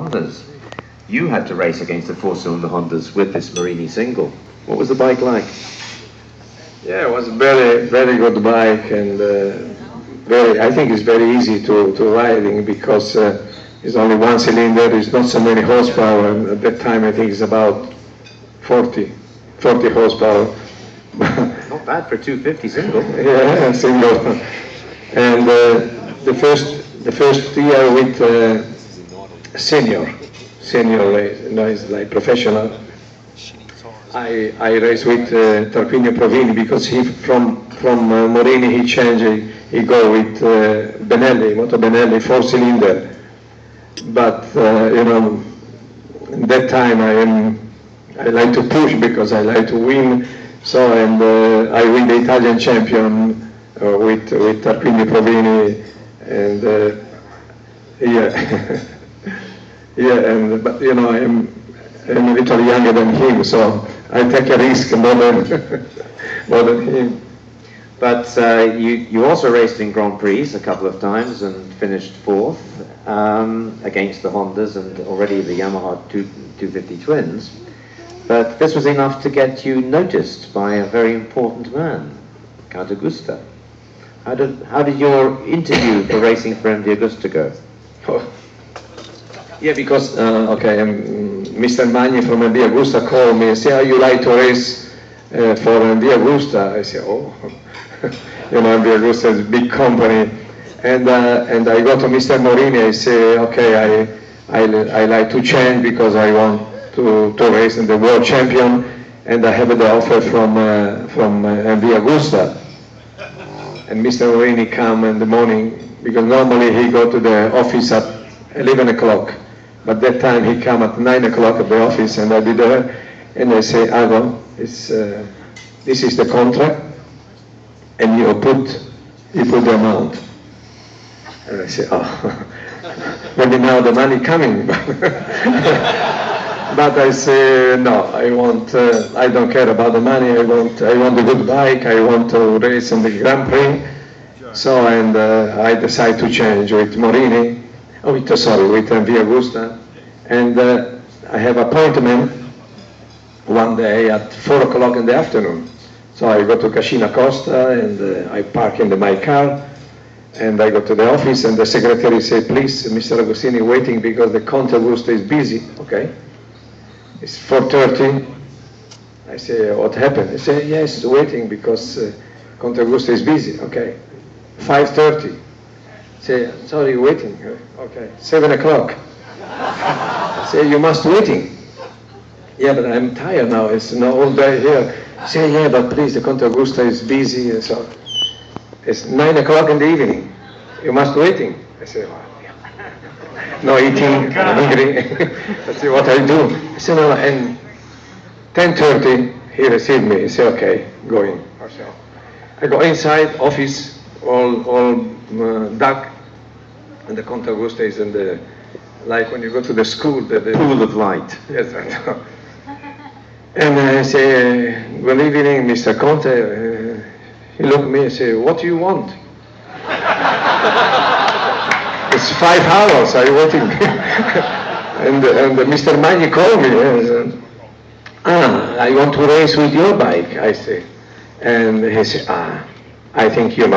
Hondas. You had to race against the four-cylinder Hondas with this Marini single. What was the bike like? Yeah, it was a very, very good bike, and I think it's very easy to riding because it's only one cylinder, there's not so many horsepower, and at that time I think it's about 40 horsepower. Not bad for a 250 single. Yeah, single. And the first year with senior race, it's like professional. I raced with Tarquinio Provini because he from Morini he changed. He go with Benelli, Moto Benelli, 4-cylinder. But you know, at that time I like to push because I like to win. So and I win the Italian champion with Tarquinio Provini, and yeah, yeah. And but you know I'm a little younger than him, so I take a risk more than him. But you also raced in Grand Prix a couple of times and finished fourth against the Hondas and already the Yamaha 250 twins. But this was enough to get you noticed by a very important man, Count Augusta. How did your interview for racing for MV Agusta go? Oh. Yeah, because Mr. Magni from MV Agusta called me and said, "Oh, you like to race for MV Agusta?" I said, "Oh, you know, MV Agusta is a big company." And I go to Mr. Morini. I say, "Okay, I like to change because I want to race in the world champion, and I have the offer from MV Agusta." And Mr. Morini come in the morning because normally he go to the office at 11 o'clock. But that time he come at 9 o'clock at the office, and I be there, and I say, "Ago, this is the contract, and you put the amount." And I say, "Oh, maybe now the money coming." But I say, "No, I don't care about the money. I want a good bike. I want to race in the Grand Prix." So and I decide to change with Morini. With MV Agusta, and I have appointment one day at 4 o'clock in the afternoon. So I go to Cascina Costa and I park in my car, and I go to the office, and the secretary say, "Please, Mr. Agostini waiting because the Conte Agusta is busy." Okay, it's 4:30. I say, "What happened?" They say, "Yes, waiting because Conte Agusta is busy." Okay, 5:30. Say, "Sorry, waiting." Okay, 7 o'clock. Say, "You must waiting." "Yeah, but I'm tired now. It's not all day here." Say, "Yeah, but please, the Conte Agusta is busy." And so it's 9 o'clock in the evening. "You must waiting." I say, "Oh, no eating, I'm hungry." I say, "What I do?" I say, "No." And 10:30, he received me. He said, "Okay, going." I go inside office, all dark. And the Conte Agusta is in the, like when you go to the school, the pool of light. Yes, I know. And I say, "Good evening, Mr. Conte." He looked at me and say, "What do you want?" It's 5 hours I'm waiting. and Mr. Magni called me and said, "I want to race with your bike," I say. And he said, "I think you're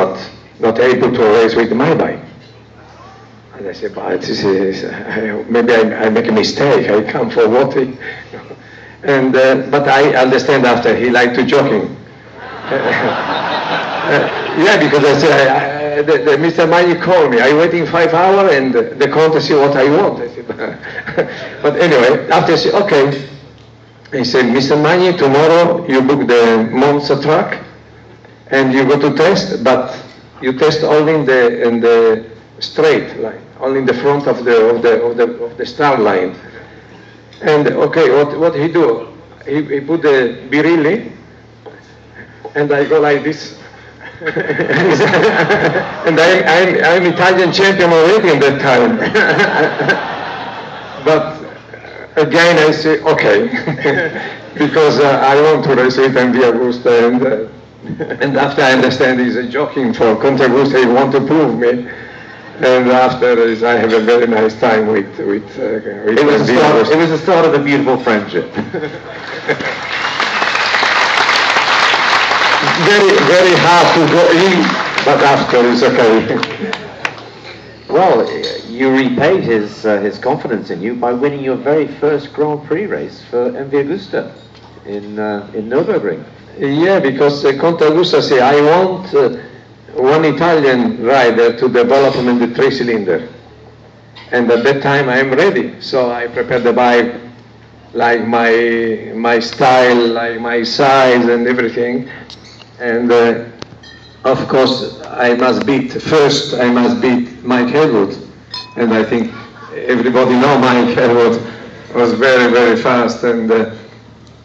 not able to race with my bike." And I said, "But maybe I make a mistake. I come for walking." And but I understand after he liked to joking. Yeah, because I said, Mr. Magni called me. I waiting 5 hours, and the Conte see what I want. I said, but anyway, after I said, "Okay," he said, "Mr. Magni, tomorrow you book the Monza track, and you go to test, but you test only in the straight line, only in the front of the start line." And okay, what he do? He put the Birilli, and I go like this. And I'm Italian champion already in that time. But again I say, "Okay," because I want to race with MV Agusta, and after I understand he's joking for Conte Agusta, he want to prove me. And after this, I have a very nice time with it was the start of a beautiful friendship. Very hard to go in, but after it's okay. Well, you repaid his confidence in you by winning your very first Grand Prix race for MV Agusta in Nürburgring. Yeah, because Conte Augusta said, I want one Italian rider to develop him in the three-cylinder. And at that time I am ready. So I prepared the bike like my style, like my size and everything. And of course I must beat Mike Elwood. And I think everybody know Mike Elwood was very, very fast. And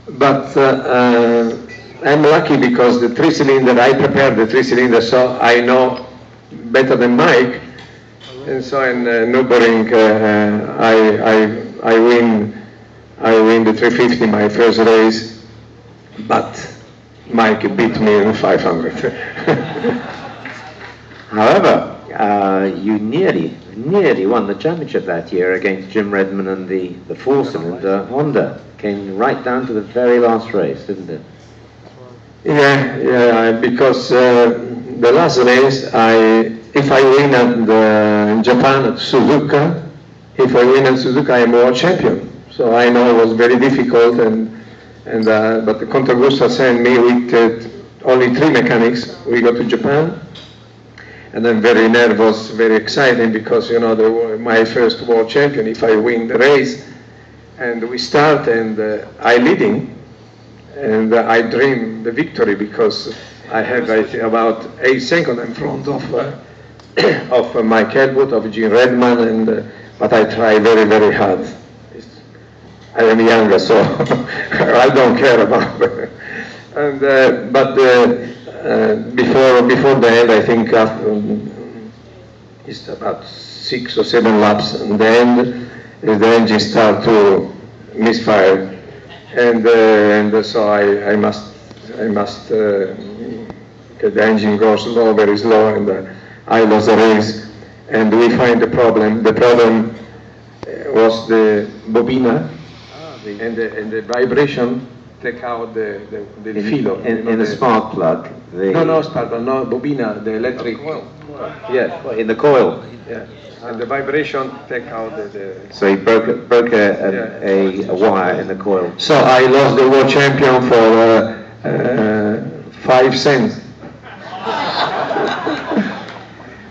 but I'm lucky because the three-cylinder, I prepared the three-cylinder, so I know better than Mike. And so in Nürburgring, I win the 350, my first race, but Mike beat me in 500. However, you nearly won the championship that year against Jim Redman and the four-cylinder Honda. Came right down to the very last race, didn't it? Yeah, because the last race, if I win in Japan at Suzuka, if I win at Suzuka, I am world champion. So I know it was very difficult, but the Conte Augusta sent me with only 3 mechanics. We go to Japan, and I'm very nervous, very exciting because my first world champion. If I win the race, and we start, and I leading. And I dream the victory because I have about 8 seconds in front of Mike Elwood, of Gene Redman, but I try very, very hard. I am younger, so I don't care about it. And but before the end, I think it's about 6 or 7 laps, and the engine start to misfire. And so I must the engine goes slow, very slow, and I lost the race. And we find the problem. The problem was the bobina, and the vibration take out the filo. In the spark plug. No spark plug, no bobina, the electric. Yeah, in the coil. Yeah. And the vibration take out the So he broke a wire in the coil. So I lost the world champion for 5 cents.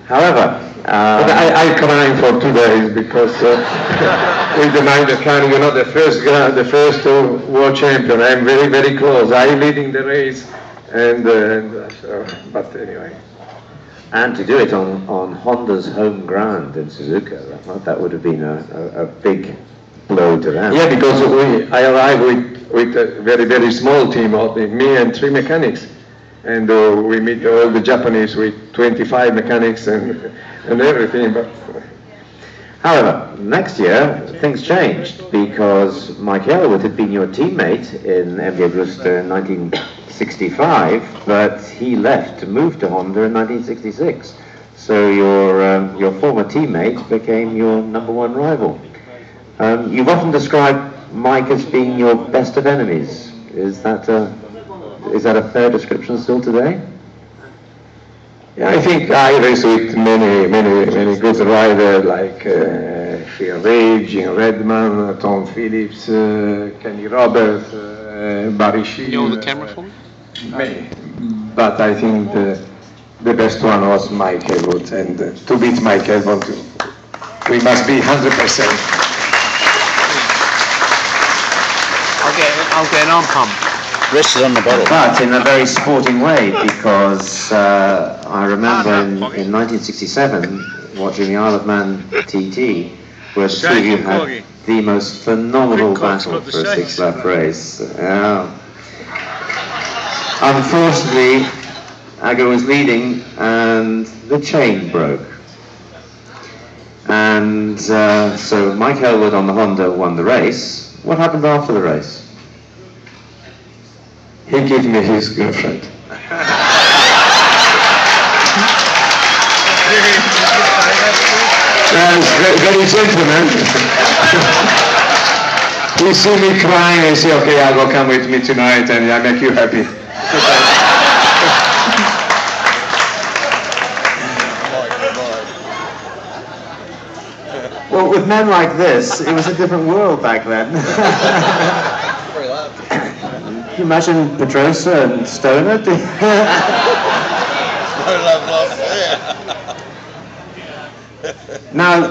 However, but I cried for 2 days because with the minor kind, the first world champion. I'm very, very close. I'm leading the race, but anyway. And to do it on Honda's home ground in Suzuka, that would have been a big blow to them. Yeah, because I arrived with a very, very small team, me and 3 mechanics. And we meet all the Japanese with 25 mechanics and everything. But however, next year things changed because Mike Elwood had been your teammate in MV Agusta in 1965, but he left to move to Honda in 1966. So your former teammate became your #1 rival. You've often described Mike as being your best of enemies. Is that a fair description still today? Yeah, I think I race with many good riders like Phil Reed, Gene Redman, Tom Phillips, Kenny Roberts, Barry Shield. You hold the camera for me? Many. But I think the best one was Mike Elwood, and to beat Mike Elwood, we must be 100%. I'll get an arm pump. Wrist is on the bottle. But in a very sporting way, because I remember in 1967 watching the Isle of Man TT, where two of you had the most phenomenal battle for a 6-lap race. Unfortunately, Aga was leading and the chain broke. And so Mike Elwood on the Honda won the race. What happened after the race? He gave me his girlfriend. Very gentleman. He see me crying and say, okay, I go come with me tonight and I make you happy. Well, with men like this, it was a different world back then. Can you imagine Pedrosa and Stoner? Now,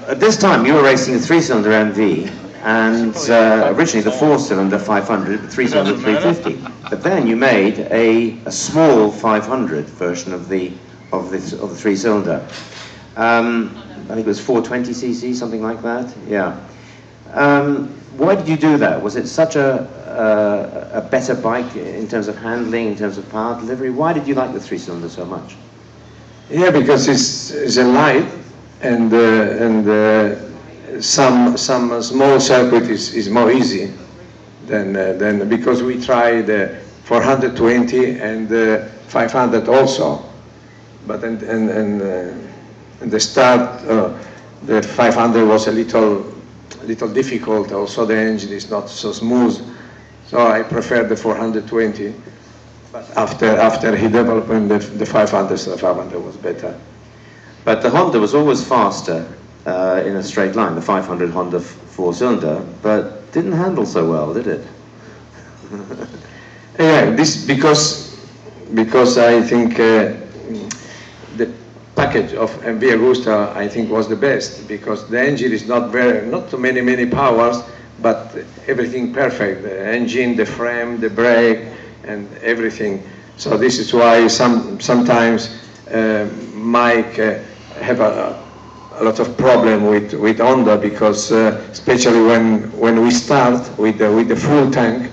at this time you were racing a 3-cylinder MV and originally the 4-cylinder 500, the 3-cylinder 350. But then you made a small 500 version of the 3-cylinder. I think it was 420cc, something like that. Yeah. Why did you do that? Was it such a better bike in terms of handling, in terms of power delivery? Why did you like the 3-cylinder so much? Yeah, because it's a light, and some small circuit is more easy than because we tried 420 and 500 also, but and the start the 500 was a little difficult. Also, the engine is not so smooth, so I prefer the 420. But after he developed the 500, so the 500 was better. But the Honda was always faster in a straight line, the 500 Honda 4-cylinder, but didn't handle so well, did it? Yeah, this because I think the package of MV Agusta I think was the best, because the engine is not too many powers, but everything perfect. The engine, the frame, the brake, and everything. So this is why sometimes Mike have a lot of problem with Honda, because especially when we start with the full tank,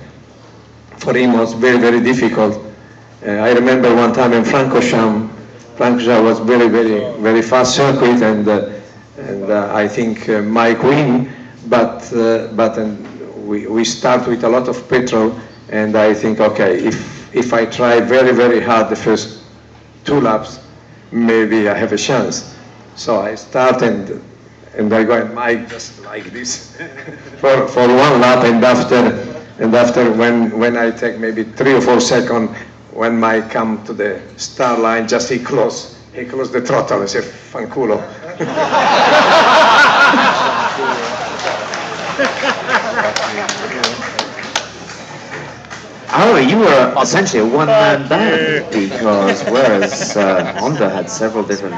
for him was very difficult. I remember one time in Francorchamps was very fast circuit, and I think Mike win, but we start with a lot of petrol. And I think, okay, if I try very hard the first 2 laps, maybe I have a chance. So I start and I go and Mike just like this for 1 lap, and after when I take maybe 3 or 4 seconds, when Mike come to the start line, just he close the throttle and say fanculo. However, you were essentially a one-man band, because whereas Honda had several different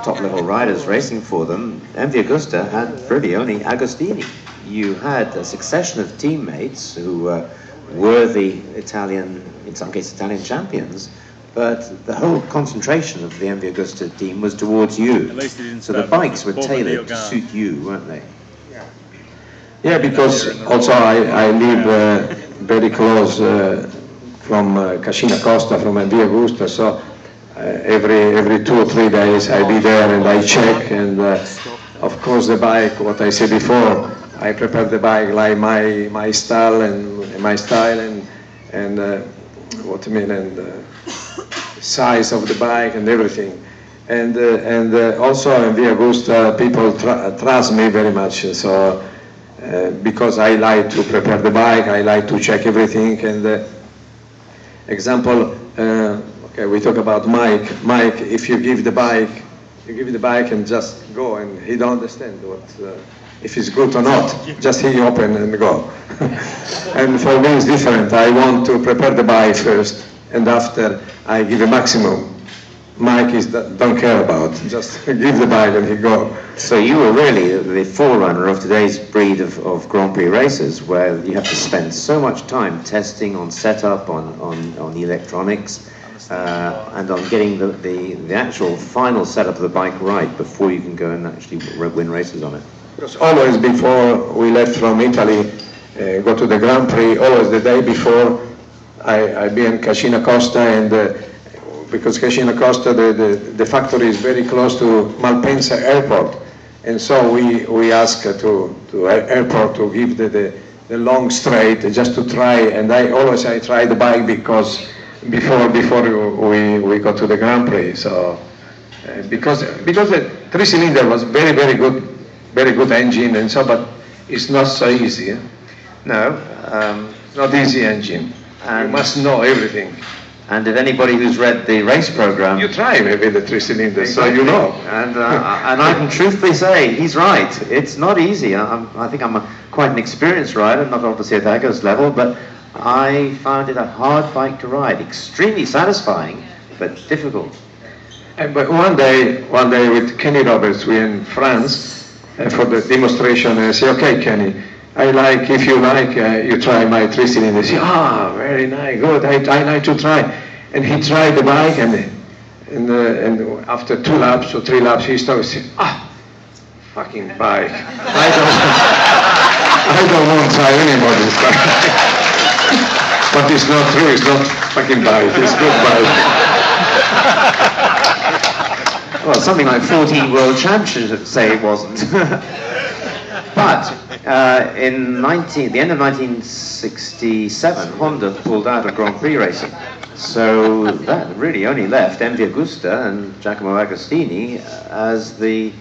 top-level riders racing for them, MV Agusta had really only Agostini. You had a succession of teammates who were the Italian, in some cases Italian champions, but the whole concentration of the MV Agusta team was towards you. So the bikes were tailored to suit you, weren't they? Yeah, because also I live very close from Cascina Costa, from MV Agusta, so every 2 or 3 days I be there and I check, and of course the bike, what I said before, I prepare the bike like my style and what I mean, and size of the bike and everything, and also MV Agusta people trust me very much, so. Because I like to prepare the bike, I like to check everything. And example, okay, we talk about Mike. Mike, if you give the bike and just go, and he don't understand what if it's good or not. Just he open and go. And for me it's different. I want to prepare the bike first, and after I give a maximum. Mike don't care about, just give the bike and he go. So you were really the forerunner of today's breed of Grand Prix races, where you have to spend so much time testing on setup, on the electronics, and on getting the actual final setup of the bike right before you can go and actually win races on it. Because always before we left from Italy, go to the Grand Prix, always the day before, I be in Cascina Costa, and because Cascina Costa, the factory is very close to Malpensa airport, and so we ask to airport to give the long straight just to try, and I try the bike because before we go to the Grand Prix, so because the three-cylinder was very good engine and so, but it's not so easy. Eh? No. Not easy engine. And you must know everything. And if anybody who's read the race program, you try maybe the three-cylinder, so you know. And I can truthfully say he's right. It's not easy. I think I'm quite an experienced rider, not obviously at Ago's level, but I found it a hard bike to ride. Extremely satisfying, but difficult. But one day with Kenny Roberts, we in France for the demonstration. I say, okay, Kenny. If you like, you try my three-cylinder. He said, very nice, good, I like to try. And he tried the bike, and after 2 laps or 3 laps, he started saying, fucking bike. I don't want to try anymore this bike. But it's not true, it's not fucking bike, it's good bike. Well, something like 14 world championships say it wasn't. But in the end of 1967, Honda pulled out of Grand Prix racing. So that really only left MV Agusta and Giacomo Agostini as the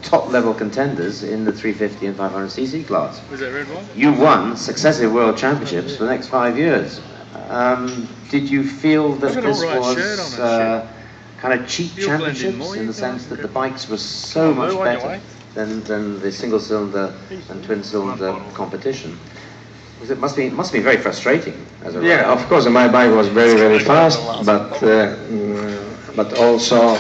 top-level contenders in the 350 and 500cc class. Was that red one? You won successive world championships for the next 5 years. Did you feel that this was kind of cheap championships in the sense that the bikes were so much better than the single-cylinder and twin-cylinder competition? It must be very frustrating as a rider. Yeah, of course, my bike was very fast, but also,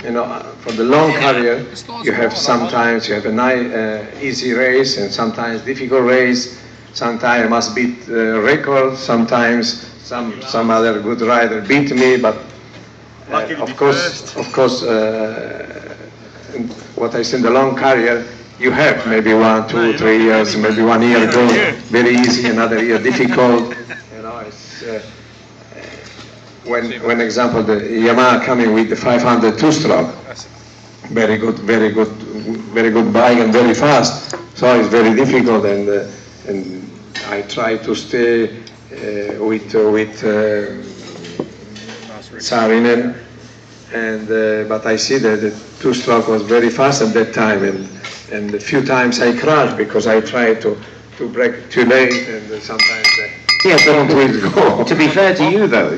you know, for the long career, you have sometimes a nice, easy race and sometimes difficult race. Sometimes I must beat records. Sometimes some other good rider beat me, but of course. What I say in the long career, you have maybe 1, 2, 3 years, maybe 1 year go very easy, another year difficult. You know, it's when example the Yamaha coming with the 500 two-stroke, very good bike and very fast. So it's very difficult, and I try to stay with Saarinen. But I see that the two-stroke was very fast at that time, and a few times I crashed because I tried to brake too late, and sometimes yes, but to be fair to you though,